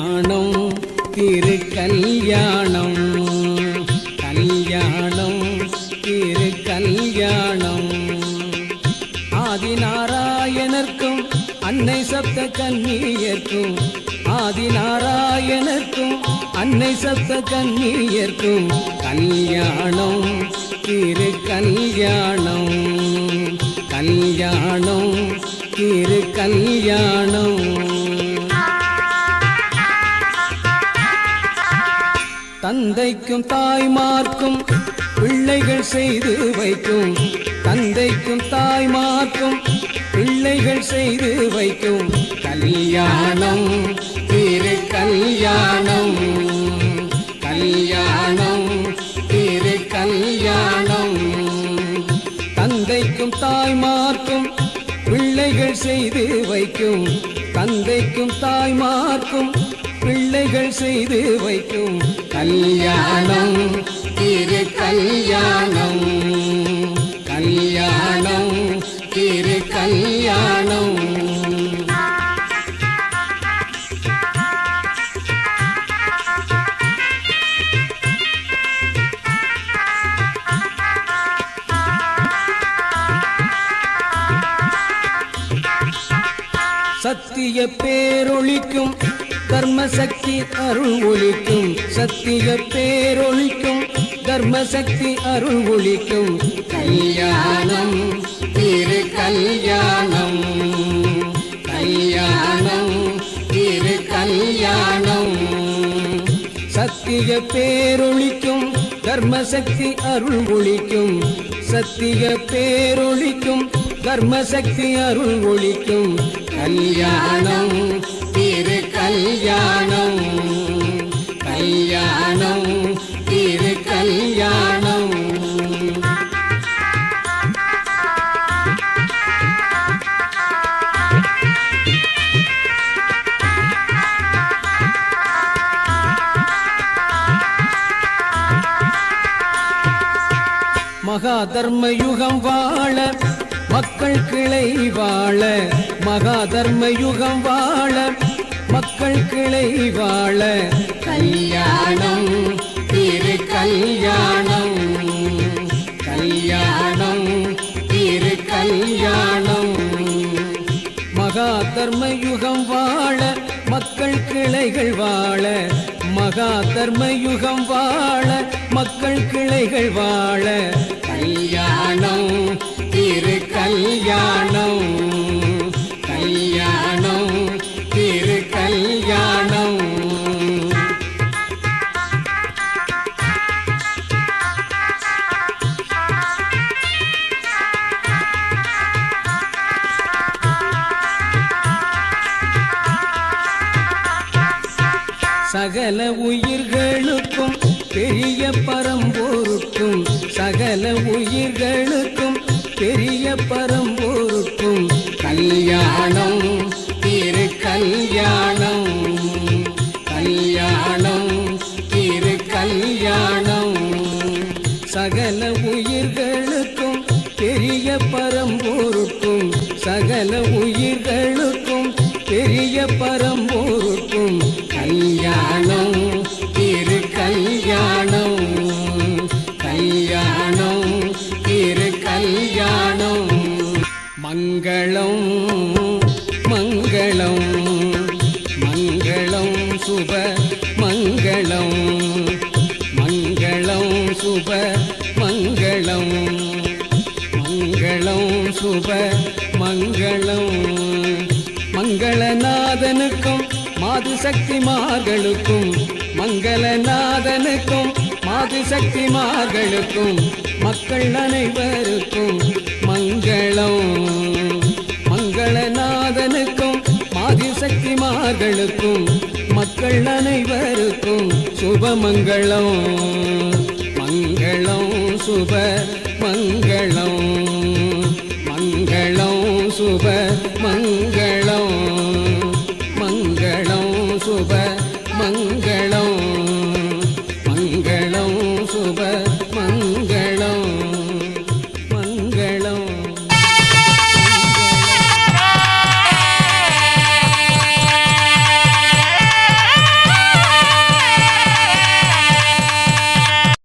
கல்யாணம் திரு கல்யாணம் கல்யாணம் திரு கல்யாணம் ஆதிநாராயணர்க்கும் அன்னை சப்த கன்னியர்க்கும் ஆதிநாராயணர்க்கும் அன்னை சப்த கன்னியர்க்கும் கல்யாணம் திரு கல்யாணம் கல்யாணம் திரு கல்யாணம் தந்தைக்கும் தாய்மார்க்கும் பிள்ளைகள் செய்து வைக்கும் தந்தைக்கும் தாய்மார்க்கும் பிள்ளைகள் செய்து வைக்கும் கல்யாணம் திரு கல்யாணம் கல்யாணம் திரு கல்யாணம் தந்தைக்கும் தாய்மார்க்கும் பிள்ளைகள் செய்து வைக்கும் தந்தைக்கும் தாய்மார்க்கும் பிள்ளைகள் செய்து வைக்கும் கல்யாணம் திரு கல்யாணம் கல்யாணம் திரு கல்யாணம் சத்திய பேரொளிக்கும் தர்மசக்தி அருள் ஒளிக்கும் சத்திய பேரொளிக்கும் தர்மசக்தி அருள் ஒளிக்கும் கல்யாணம் திரு கல்யாணம் கல்யாணம் திரு கல்யாணம் சத்திய பேரொளிக்கும் தர்மசக்தி அருள் ஒளிக்கும் சத்திய பேரொளிக்கும் தர்மசக்தி அருள் ஒளிக்கும் கல்யாணம் திரு கல்யாணம் கல்யாணம் திரு கல்யாணம் மகா தர்ம யுகம் வாழ மக்கள் கிளை வாழ மகா தர்ம யுகம் வாழ மக்கள் கிளை வாழ கல்யாணம் திரு கல்யாணம் கல்யாணம் திரு கல்யாணம் மகா தர்ம யுகம் வாழ மக்கள் கிளைகள் வாழ மகா தர்ம யுகம் வாழ மக்கள் கிளைகள் வாழ கல்யாணம் திரு கல்யாணம் கல்யாணம் திரு கல்யாணம் சகல உயிர்களுக்கும் பெரிய பரம்பொருக்கும் சகல உயிர்களுக்கும் பெரிய பரம்பொருக்கும் கல்யாணம் திரு கல்யாணம் கல்யாணம் திரு கல்யாணம் சகல உயிர்களுக்கும் பெரிய பரம்பொருக்கும் சகல உயிர்களுக்கும் பெரிய பரம்பொருக்கும் கல்யாணம் திரு கல்யாணம் கல்யாணம் திரு கல்யாணம் மங்களம் மங்களம் மங்களம் சுப மங்களம் மங்களம் சுப மங்களம் மங்களம் சுப மங்களம் மங்களநாதனுக்கும் மாது சக்திமார்களுக்கும் மங்களநாதனுக்கும் மாது சக்திமார்களுக்கும் மக்கள் அனைவருக்கும் மங்களம் மங்களநாதனுக்கும் மாது சக்திமார்களுக்கும் மக்கள் அனைவருக்கும் சுபமங்களம் மங்களம் சுப மங்களம் மங்களம் சுப மங்களம் மங்களம் சுப மங்களம் மங்களம் சுப